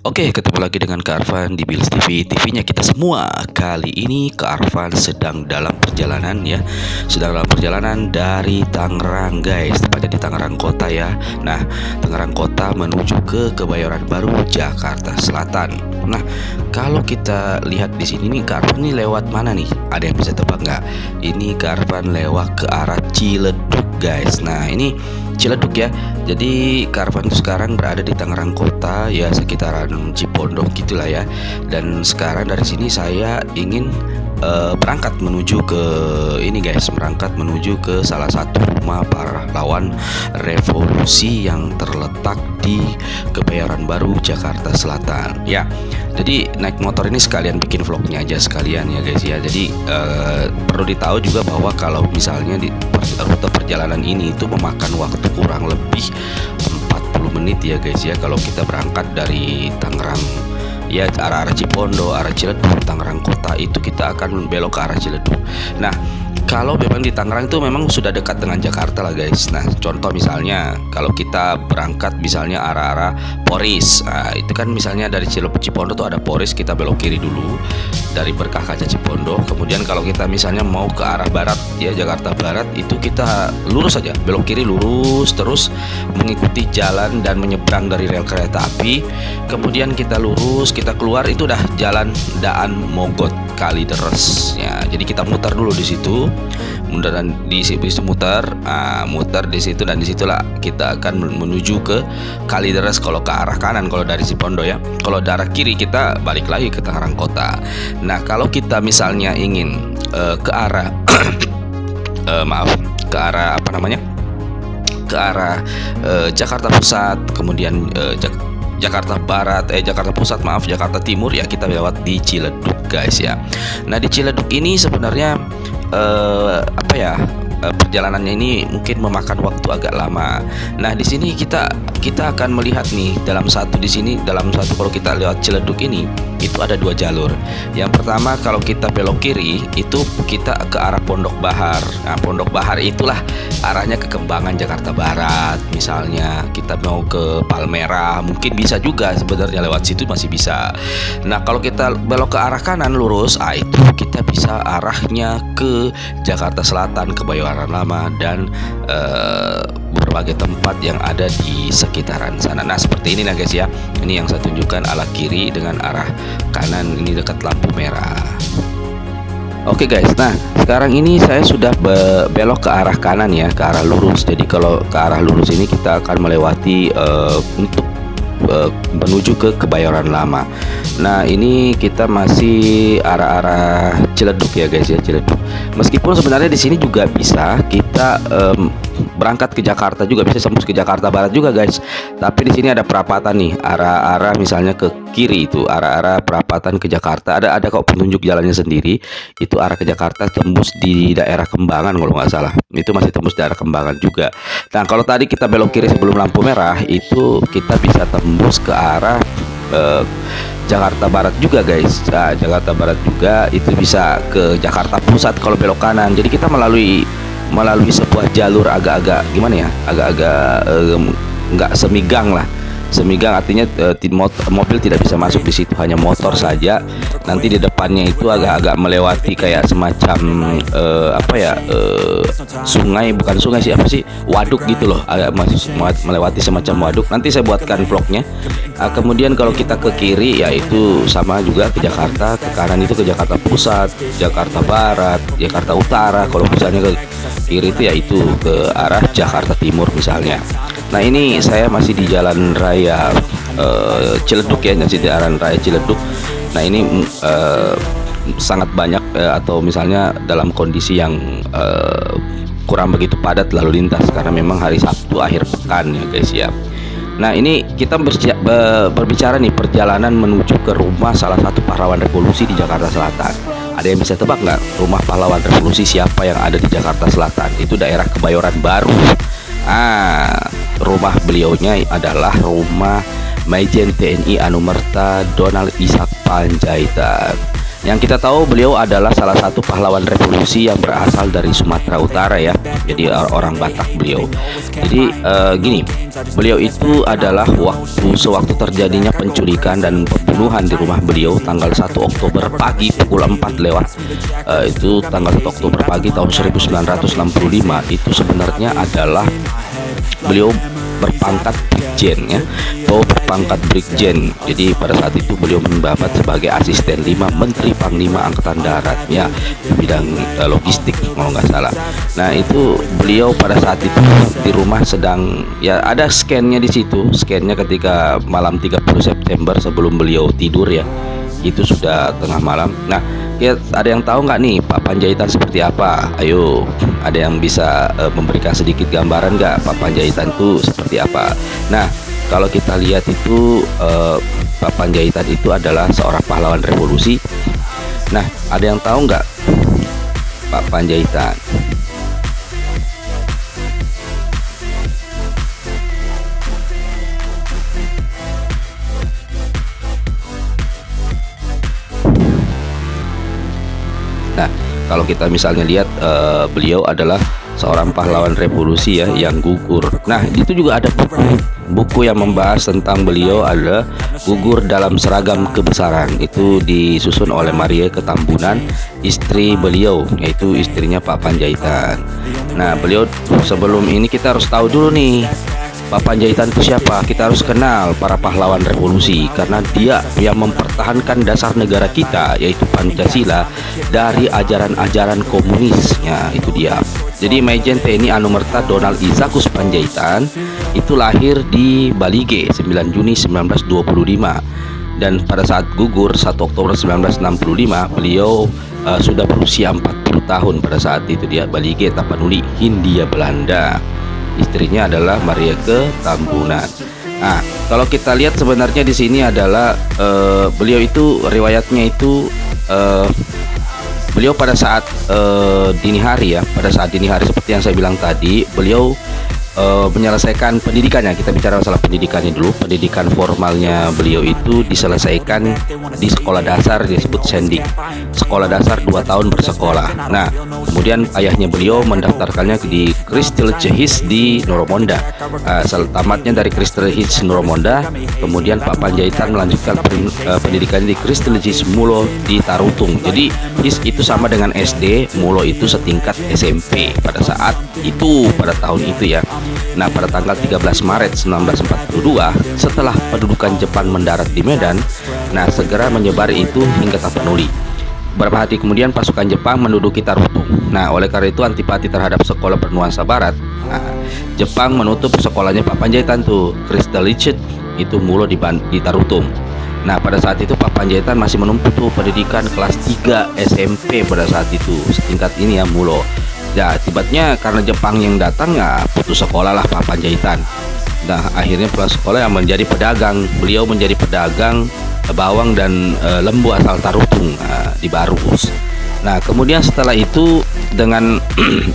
Oke, ketemu lagi dengan Kak Arfan di Bills TV, TV-nya kita semua. Kali ini Kak Arfan sedang dalam perjalanan ya, sedang dalam perjalanan dari Tangerang guys, tepatnya di Tangerang Kota ya. Nah, Tangerang Kota menuju ke Kebayoran Baru, Jakarta Selatan. Nah, kalau kita lihat di sini nih, Kak Arfan ini lewat mana nih? Ada yang bisa tebak nggak? Ini Kak Arfan lewat ke arah Ciledug guys. Nah, ini Ciledug ya. Jadi Kak Arfan itu sekarang berada di Tangerang Kota ya, sekitaran Cipondoh gitulah ya. Dan sekarang dari sini saya ingin berangkat menuju ke ini guys, berangkat menuju ke salah satu rumah pahlawan revolusi yang terletak di Kebayoran Baru, Jakarta Selatan ya. Jadi naik motor ini sekalian bikin vlognya aja sekalian ya guys ya. Jadi perlu ditahu juga bahwa kalau misalnya di rute perjalanan ini itu memakan waktu kurang lebih 40 menit ya guys ya, kalau kita berangkat dari Tangerang ya, arah Cipondoh, arah Ciledug, Tangerang Kota, itu kita akan belok ke arah Ciledug. Nah, kalau memang di Tangerang itu memang sudah dekat dengan Jakarta lah guys. Nah, contoh misalnya kalau kita berangkat misalnya arah-arah Poris, nah, itu kan misalnya dari Cipondoh tuh ada Poris, kita belok kiri dulu dari Berkah Kaca Cipondoh. Kemudian kalau kita misalnya mau ke arah barat ya, Jakarta Barat, itu kita lurus saja, belok kiri lurus terus mengikuti jalan dan menyeberang dari rel kereta api. Kemudian kita lurus, kita keluar, itu udah jalan Daan Mogot Kalideres ya. Jadi kita muter dulu di situ, dan di situ muter di situ, dan disitulah kita akan menuju ke Kalideres kalau ke arah kanan, kalau dari Cipondoh ya. Kalau dari arah kiri kita balik lagi ke Tangerang Kota. Nah, kalau kita misalnya ingin ke arah ke arah apa namanya, ke arah Jakarta Pusat, kemudian Jakarta Barat, Jakarta Pusat maaf, Jakarta Timur ya, kita lewat di Ciledug guys ya. Nah, di Ciledug ini sebenarnya apa ya, perjalanannya ini mungkin memakan waktu agak lama. Nah, di sini kita akan melihat nih dalam satu kalau kita lewat Ciledug ini itu ada dua jalur. Yang pertama kalau kita belok kiri itu kita ke arah Pondok Bahar. Nah, Pondok Bahar itulah arahnya ke Kembangan Jakarta Barat. Misalnya kita mau ke Palmerah, mungkin bisa juga sebenarnya lewat situ masih bisa. Nah, kalau kita belok ke arah kanan lurus, itu kita bisa arahnya ke Jakarta Selatan, Kebayoran Lama, dan berbagai tempat yang ada di sekitaran sana. Nah, seperti ini lah guys ya. Ini yang saya tunjukkan arah kiri dengan arah kanan, ini dekat lampu merah. Oke guys, nah sekarang ini saya sudah belok ke arah kanan ya, ke arah lurus. Jadi kalau ke arah lurus ini kita akan melewati untuk menuju ke Kebayoran Lama. Nah, ini kita masih arah-arah Ciledug ya guys ya, Ciledug. Meskipun sebenarnya di sini juga bisa kita berangkat ke Jakarta juga, bisa sembus ke Jakarta Barat juga guys. Tapi di sini ada perapatan nih, arah-arah misalnya ke kiri itu arah-arah perapatan ke Jakarta. Ada kok petunjuk jalannya sendiri. Itu arah ke Jakarta tembus di daerah Kembangan kalau nggak salah. Itu masih tembus daerah Kembangan juga. Nah, kalau tadi kita belok kiri sebelum lampu merah, itu kita bisa tembus ke arah Jakarta Barat juga guys. Nah, Jakarta Barat juga itu bisa ke Jakarta Pusat kalau belok kanan. Jadi kita melalui sebuah jalur agak-agak gimana ya, agak-agak nggak semigang lah. Semigang artinya mobil tidak bisa masuk di situ, hanya motor saja. Nanti di depannya itu agak-agak melewati kayak semacam sungai, bukan sungai sih, apa sih, waduk gitu loh, agak melewati semacam waduk. Nanti saya buatkan vlognya. Kemudian kalau kita ke kiri ya itu sama juga ke Jakarta, ke kanan itu ke Jakarta Pusat, Jakarta Barat, Jakarta Utara. Kalau misalnya ke kiri itu ya itu ke arah Jakarta Timur misalnya. Nah, ini saya masih di jalan raya Ciledug ya, masih di jalan raya Ciledug. Nah, ini sangat banyak atau misalnya dalam kondisi yang kurang begitu padat lalu lintas karena memang hari Sabtu akhir pekan ya guys ya. Nah, ini kita berbicara nih perjalanan menuju ke rumah salah satu pahlawan revolusi di Jakarta Selatan. Ada yang bisa tebak nggak rumah pahlawan revolusi siapa yang ada di Jakarta Selatan? Itu daerah Kebayoran Baru. Rumah beliaunya adalah rumah Majen TNI Anumerta Donald Ishak Panjaitan. Yang kita tahu beliau adalah salah satu pahlawan revolusi yang berasal dari Sumatera Utara ya. Jadi orang Batak beliau. Jadi gini, beliau itu adalah sewaktu terjadinya penculikan dan pembunuhan di rumah beliau tanggal 1 Oktober pagi pukul 4 lewat itu tanggal 1 Oktober pagi tahun 1965 itu sebenarnya adalah beliau berpangkat brigjen ya, berpangkat brigjen. Jadi pada saat itu beliau menjabat sebagai asisten 5 Menteri Panglima Angkatan Darat ya, di bidang logistik kalau nggak salah. Nah itu beliau pada saat itu di rumah sedang ya, ada scan-nya di situ, scan-nya ketika malam 30 September sebelum beliau tidur ya, itu sudah tengah malam. Nah ya, ada yang tahu nggak nih Pak Panjaitan seperti apa? Ayo, ada yang bisa memberikan sedikit gambaran nggak Pak Panjaitan itu seperti apa? Nah, kalau kita lihat itu Pak Panjaitan itu adalah seorang pahlawan revolusi. Nah, ada yang tahu nggak Pak Panjaitan? Nah, kalau kita misalnya lihat beliau adalah seorang pahlawan revolusi ya yang gugur. Nah, itu juga ada buku yang membahas tentang beliau, adalah Gugur dalam Seragam Kebesaran. Itu disusun oleh Maria Ketambunan, istri beliau, yaitu istrinya Pak Panjaitan. Nah, beliau sebelum ini kita harus tahu dulu nih Pak Panjaitan itu siapa. Kita harus kenal para pahlawan revolusi karena dia yang mempertahankan dasar negara kita, yaitu Pancasila, dari ajaran-ajaran komunisnya. Itu dia. Jadi Majen TNI Anumerta Donald Isakus Panjaitan itu lahir di Balige 9 Juni 1925, dan pada saat gugur 1 Oktober 1965 beliau sudah berusia 40 tahun pada saat itu dia Balige, Tapanuli, Hindia Belanda. Istrinya adalah Maria Ketambunan. Nah, kalau kita lihat sebenarnya di sini adalah beliau itu riwayatnya itu beliau pada saat dini hari ya, pada saat dini hari seperti yang saya bilang tadi, beliau menyelesaikan pendidikannya. Kita bicara masalah pendidikannya dulu. Pendidikan formalnya beliau itu diselesaikan di sekolah dasar disebut sendik, sekolah dasar 2 tahun bersekolah. Nah, kemudian ayahnya beliau mendaftarkannya di Kristil Cehis di Noromonda. Tamatnya dari Kristil Cehis Noromonda, kemudian Pak Panjaitan melanjutkan pendidikannya di Kristil Cehis Mulo di Tarutung. Jadi HIS itu sama dengan SD, Mulo itu setingkat SMP pada saat itu, pada tahun itu ya. Nah, pada tanggal 13 Maret 1942, setelah pendudukan Jepang mendarat di Medan, nah segera menyebar itu hingga Tapanuli. Beberapa hari kemudian pasukan Jepang menduduki Tarutung. Nah, oleh karena itu antipati terhadap sekolah bernuansa barat, nah, Jepang menutup sekolahnya Pak Panjaitan tuh, Kristelicet itu Mulo di Tarutung. Nah, pada saat itu Pak Panjaitan masih menempuh tuh pendidikan kelas 3 SMP pada saat itu, setingkat ini ya, Mulo. Ya, akibatnya karena Jepang yang datang ya putus sekolah lah Pak Panjaitan. Nah, akhirnya pulang sekolah yang menjadi pedagang. Beliau menjadi pedagang bawang dan lembu asal Tarutung di Barus. Nah, kemudian setelah itu dengan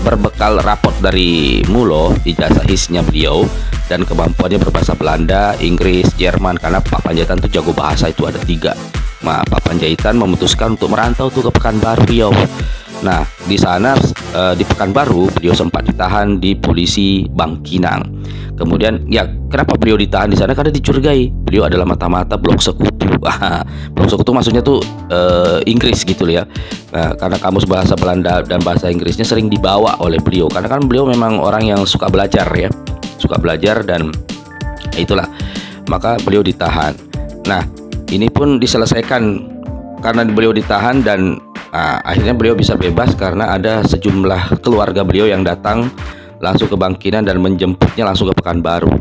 berbekal raport dari Mulo, ijazah HIS-nya beliau dan kemampuannya berbahasa Belanda, Inggris, Jerman, karena Pak Panjaitan tuh jago bahasa itu ada 3. Nah, Pak Panjaitan memutuskan untuk merantau tuh ke Pekanbaru Riau. Nah, di sana di Pekanbaru beliau sempat ditahan di polisi Bangkinang. Kemudian ya, kenapa beliau ditahan di sana? Karena dicurigai beliau adalah mata-mata blok sekutu. Blok sekutu maksudnya tuh Inggris gitu ya. Nah, karena kamus bahasa Belanda dan bahasa Inggrisnya sering dibawa oleh beliau. Karena kan beliau memang orang yang suka belajar ya, suka belajar, dan itulah maka beliau ditahan. Nah, ini pun diselesaikan karena beliau ditahan dan akhirnya beliau bisa bebas karena ada sejumlah keluarga beliau yang datang langsung ke Bangkinang dan menjemputnya langsung ke Pekanbaru.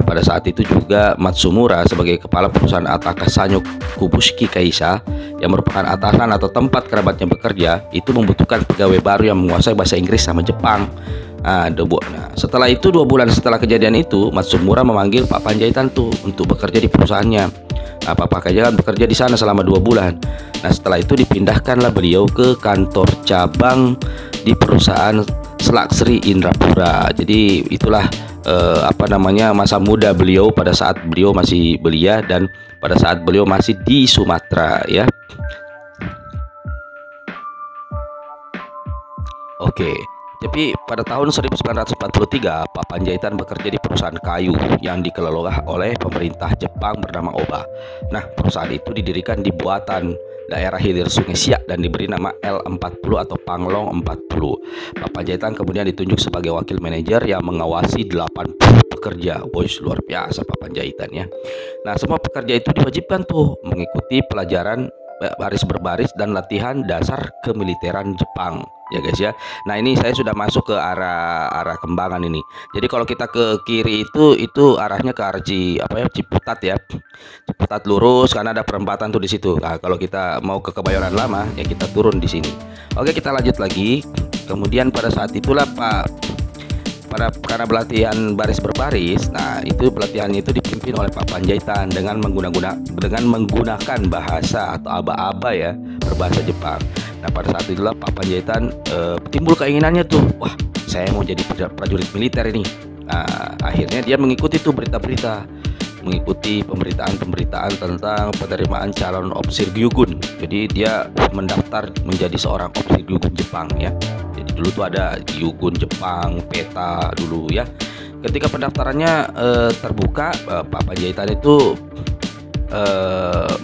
Pada saat itu juga Matsumura sebagai kepala perusahaan Ataka Sanyo Kubushiki Kaisa yang merupakan atasan atau tempat kerabatnya bekerja itu membutuhkan pegawai baru yang menguasai bahasa Inggris sama Jepang. Nah, setelah itu 2 bulan setelah kejadian itu Matsumura memanggil Pak Panjaitan tuh untuk bekerja di perusahaannya. Nah, Pak Panjaitan bekerja di sana selama 2 bulan. Nah, setelah itu dipindahkanlah beliau ke kantor cabang di perusahaan Selaksri Indrapura. Jadi itulah masa muda beliau pada saat beliau masih belia dan pada saat beliau masih di Sumatera ya. Oke, tapi pada tahun 1943, Pak Panjaitan bekerja di perusahaan kayu yang dikelola oleh pemerintah Jepang bernama Oba. Nah, perusahaan itu didirikan di Buatan, daerah hilir Sungai Siak, dan diberi nama L40 atau Panglong 40. Pak Panjaitan kemudian ditunjuk sebagai wakil manajer yang mengawasi 80 pekerja. Boys, luar biasa Pak Panjaitan ya. Nah, semua pekerja itu diwajibkan tuh mengikuti pelajaran baris berbaris dan latihan dasar kemiliteran Jepang ya guys ya. Nah, ini saya sudah masuk ke arah Kembangan ini. Jadi kalau kita ke kiri itu arahnya ke arah Ciputat ya. Ciputat lurus karena ada perempatan tuh di situ. Nah, kalau kita mau ke Kebayoran Lama ya kita turun di sini. Oke, kita lanjut lagi. Kemudian pada saat itulah karena pelatihan baris berbaris, nah itu pelatihannya itu dipimpin oleh Pak Panjaitan dengan menggunakan bahasa atau aba-aba ya, berbahasa Jepang. Nah, pada saat itulah Pak Panjaitan timbul keinginannya tuh, wah saya mau jadi prajurit militer ini. Nah, akhirnya dia mengikuti tuh berita-berita, mengikuti pemberitaan tentang penerimaan calon officer Gyugun. Jadi dia mendaftar menjadi seorang officer Gyugun Jepang ya. Jadi dulu tuh ada Gyugun Jepang, peta dulu ya. Ketika pendaftarannya terbuka, Pak Panjaitan itu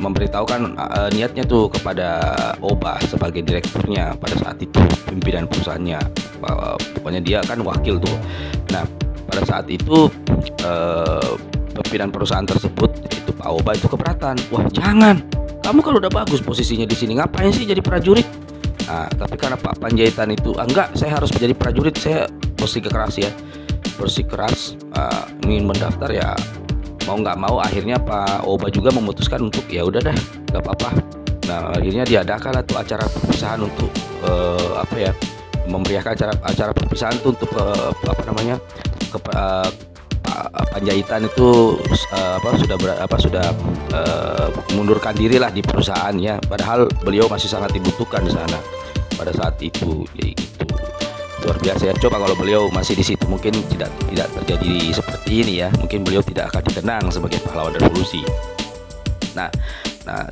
memberitahukan niatnya tuh kepada Oba sebagai direkturnya pada saat itu, pimpinan perusahaannya. Pokoknya dia kan wakil tuh. Nah, pada saat itu pimpinan perusahaan tersebut itu Pak Oba itu keberatan. Wah, jangan. Kamu kalau udah bagus posisinya di sini, ngapain sih jadi prajurit? Nah, tapi karena Pak Panjaitan itu enggak, saya harus menjadi prajurit, saya bersikeras ya. Bersikeras ingin mendaftar ya, mau nggak mau akhirnya Pak Oba juga memutuskan untuk ya udah dah, nggak apa-apa. Nah, akhirnya diadakan tuh acara perpisahan untuk memeriahkan acara perpisahan tuh untuk Panjaitan itu sudah mengundurkan diri lah di perusahaan ya, padahal beliau masih sangat dibutuhkan di sana pada saat itu. Jadi gitu, luar biasa ya. Coba kalau beliau masih di situ mungkin tidak terjadi seperti ini ya, mungkin beliau tidak akan dikenang sebagai pahlawan revolusi. Nah,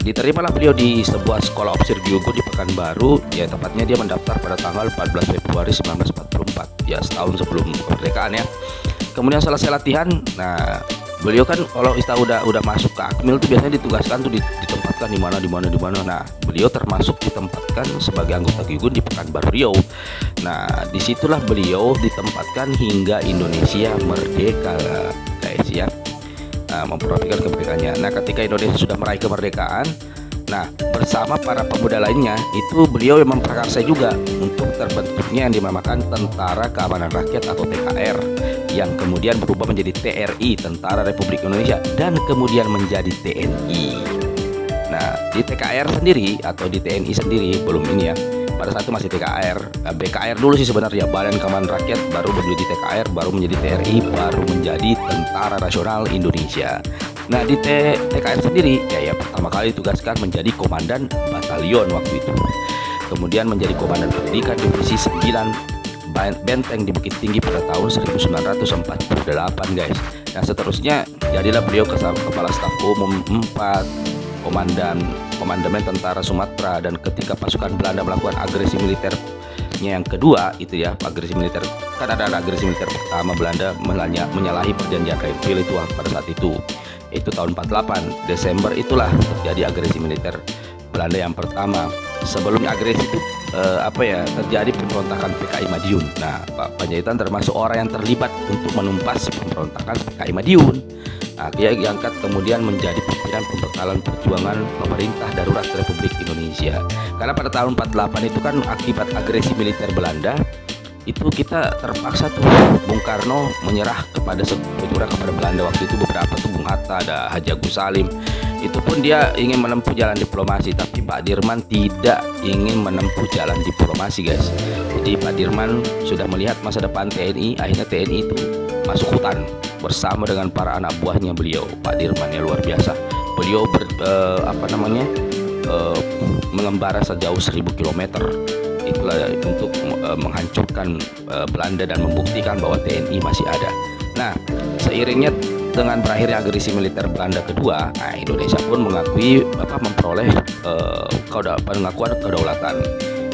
diterimalah beliau di sebuah sekolah officer Gyugun di Pekanbaru ya, tepatnya dia mendaftar pada tanggal 14 Februari 1944 ya, setahun sebelum kemerdekaan ya. Kemudian selesai latihan, nah beliau kan kalau udah masuk ke Akmil tuh biasanya ditugaskan tuh ditempatkan di mana. Nah, beliau termasuk ditempatkan sebagai anggota Gyugun di Pekanbaru Riau. Nah, disitulah beliau ditempatkan hingga Indonesia merdeka guys ya. Nah, memperhatikan kemerdekaannya. Nah, ketika Indonesia sudah meraih kemerdekaan, nah bersama para pemuda lainnya itu beliau yang memprakarsai juga untuk terbentuknya yang dinamakan Tentara Keamanan Rakyat atau TKR, yang kemudian berubah menjadi TRI, Tentara Republik Indonesia, dan kemudian menjadi TNI. Nah, di TKR sendiri atau di TNI sendiri belum ini ya. Pada saat itu masih TKR, BKR dulu sih sebenarnya, Badan Keamanan Rakyat, baru menjadi TKR, baru menjadi TRI, baru menjadi Tentara Nasional Indonesia. Nah, di TKR sendiri ya pertama kali ditugaskan menjadi komandan batalion waktu itu. Kemudian menjadi komandan pendidikan divisi 9 Benteng di Bukit Tinggi pada tahun 1948 guys. Nah, seterusnya jadilah beliau kepala staf umum 4, komandemen tentara Sumatera, dan ketika pasukan Belanda melakukan agresi militernya yang kedua itu ya, agresi militer kan ada agresi militer pertama, Belanda menyalahi perjanjian Renville itu pada saat itu tahun 48 Desember itulah terjadi agresi militer Belanda yang pertama. Sebelumnya agresi itu terjadi pemberontakan PKI Madiun. Nah, Pak Panjaitan termasuk orang yang terlibat untuk menumpas pemberontakan PKI Madiun. Nah, dia diangkat kemudian menjadi pimpinan pembekalan perjuangan pemerintah darurat Republik Indonesia. Karena pada tahun 48 itu kan akibat agresi militer Belanda, itu kita terpaksa tuh Bung Karno menyerah kepada Belanda waktu itu. Beberapa tuh Bung Hatta, ada Haji Agus Salim, itu pun dia ingin menempuh jalan diplomasi, tapi Pak Dirman tidak ingin menempuh jalan diplomasi guys. Jadi Pak Dirman sudah melihat masa depan TNI, akhirnya TNI itu masuk hutan bersama dengan para anak buahnya beliau. Pak Dirman ya luar biasa, beliau mengembara sejauh 1000 km itulah untuk menghancurkan Belanda dan membuktikan bahwa TNI masih ada. Nah, seiringnya dengan berakhirnya agresi militer Belanda kedua, nah, Indonesia pun memperoleh pengakuan kedaulatan.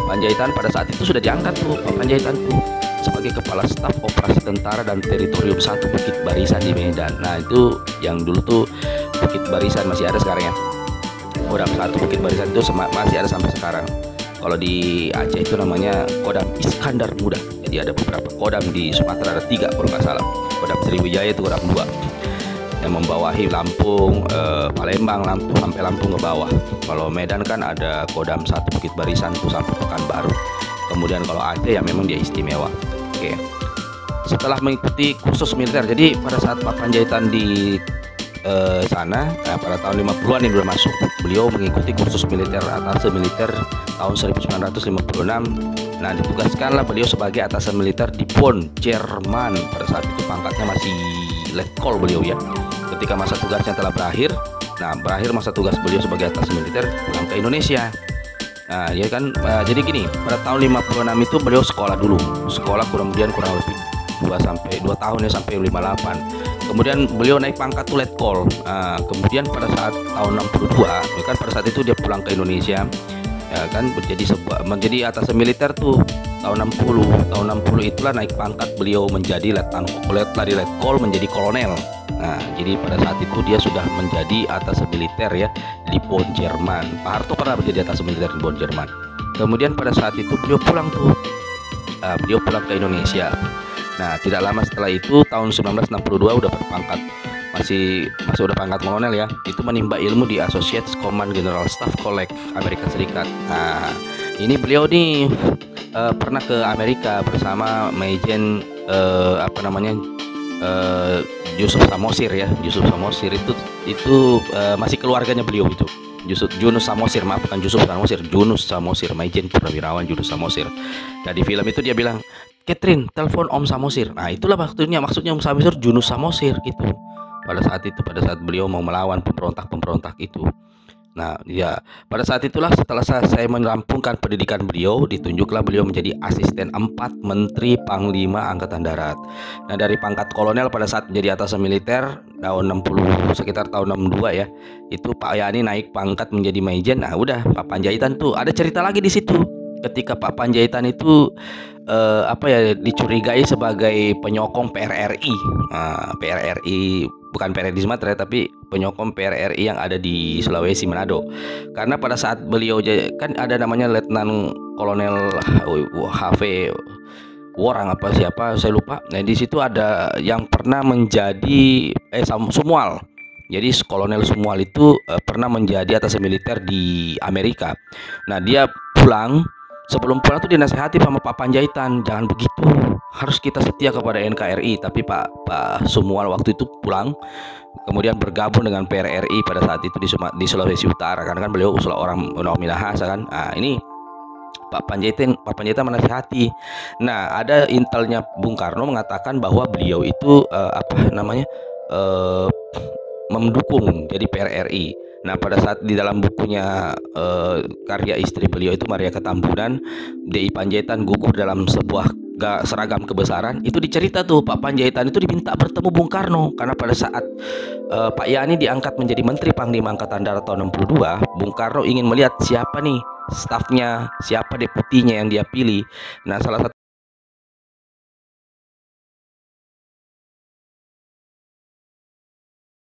Panjaitan pada saat itu sudah diangkat tuh Pak Panjaitan tuh sebagai Kepala Staf Operasi Tentara dan Teritorium 1 Bukit Barisan di Medan. Nah itu yang dulu tuh Bukit Barisan masih ada sekarang ya. Kodam 1 Bukit Barisan itu masih ada sampai sekarang. Kalau di Aceh itu namanya Kodam Iskandar Muda. Jadi ada beberapa kodam, di Sumatera ada 3 kalau nggak salah. Kodam Sriwijaya itu kodam 2 yang membawahi Lampung, Palembang, Lampung sampai Lampung ke bawah. Kalau Medan kan ada Kodam 1 Bukit Barisan itu sampai Pekanbaru. Kemudian kalau Aceh ya memang dia istimewa. Oke. Setelah mengikuti kursus militer, jadi pada saat Pak Panjaitan di sana, pada tahun 50-an ini sudah masuk, beliau mengikuti kursus militer atase militer tahun 1956. Nah, ditugaskanlah beliau sebagai atasan militer di Bonn, Jerman. Pada saat itu pangkatnya masih letkol beliau ya. Ketika masa tugasnya telah berakhir, berakhir masa tugas beliau sebagai atasan militer, pulang ke Indonesia. Nah, ya kan, jadi gini, pada tahun 56 itu beliau sekolah dulu, kemudian kurang lebih 2 tahun ya, sampai 58. Kemudian beliau naik pangkat tuh letkol. Kemudian pada saat tahun 62, ya kan, pada saat itu dia pulang ke Indonesia, ya kan, menjadi atasan militer tuh tahun 60. Tahun 60 itulah naik pangkat beliau menjadi dari letkol menjadi kolonel. Nah, jadi pada saat itu dia sudah menjadi atasan militer ya di Bonn, Jerman. Pak Harto pernah menjadi atasan militer di Bonn, Jerman. Kemudian pada saat itu beliau pulang ke Indonesia. Nah, tidak lama setelah itu tahun 1962 udah berpangkat, masih udah pangkat kolonel ya. Itu menimba ilmu di Associates Command General Staff College Amerika Serikat. Nah, ini beliau nih pernah ke Amerika bersama Majen Yusuf Samosir ya. Yusuf Samosir itu masih keluarganya beliau itu. Yunus Samosir, maaf, bukan Yusuf Samosir, Yunus Samosir, Majen Purnawirawan Yunus Samosir. Nah, di film itu dia bilang, "Catherine, telepon Om Samosir." Nah, itulah maksudnya Om Samosir Yunus Samosir gitu. Pada saat beliau mau melawan pemberontak itu. Nah, ya, pada saat itulah setelah saya merampungkan pendidikan beliau, ditunjuklah beliau menjadi asisten 4 Menteri Panglima Angkatan Darat. Nah, dari pangkat kolonel pada saat menjadi atasan militer tahun 60, sekitar tahun 62 ya. Itu Pak Yani naik pangkat menjadi Majen. Nah, udah Pak Panjaitan tuh ada cerita lagi di situ. Ketika Pak Panjaitan itu dicurigai sebagai penyokong PRRI. PRRI bukan PRRI di Sumatera, tapi penyokong PRRI yang ada di Sulawesi, Manado. Karena pada saat beliau kan ada namanya Letnan Kolonel HV Worang siapa saya lupa. Nah, di situ ada yang pernah menjadi Sumual. Jadi Kolonel Sumual itu pernah menjadi atasan militer di Amerika. Nah, dia pulang. Sebelum pulang tuh dinasehati sama Pak Panjaitan, jangan begitu, harus kita setia kepada NKRI. Tapi Pak Sumual waktu itu pulang, kemudian bergabung dengan PRRI pada saat itu di Sulawesi Utara, karena kan beliau orang Minahasa kan. Nah, ini Pak Panjaitan menasehati. Nah, ada intelnya Bung Karno mengatakan bahwa beliau itu mendukung jadi PRRI. Nah, pada saat di dalam bukunya karya istri beliau itu Maria Ketambunan, DI Panjaitan gugur dalam sebuah seragam kebesaran, itu dicerita tuh Pak Panjaitan itu diminta bertemu Bung Karno karena pada saat Pak Yani diangkat menjadi Menteri Panglima Angkatan Darat tahun 62, Bung Karno ingin melihat siapa nih stafnya, siapa deputinya yang dia pilih. Nah, salah satu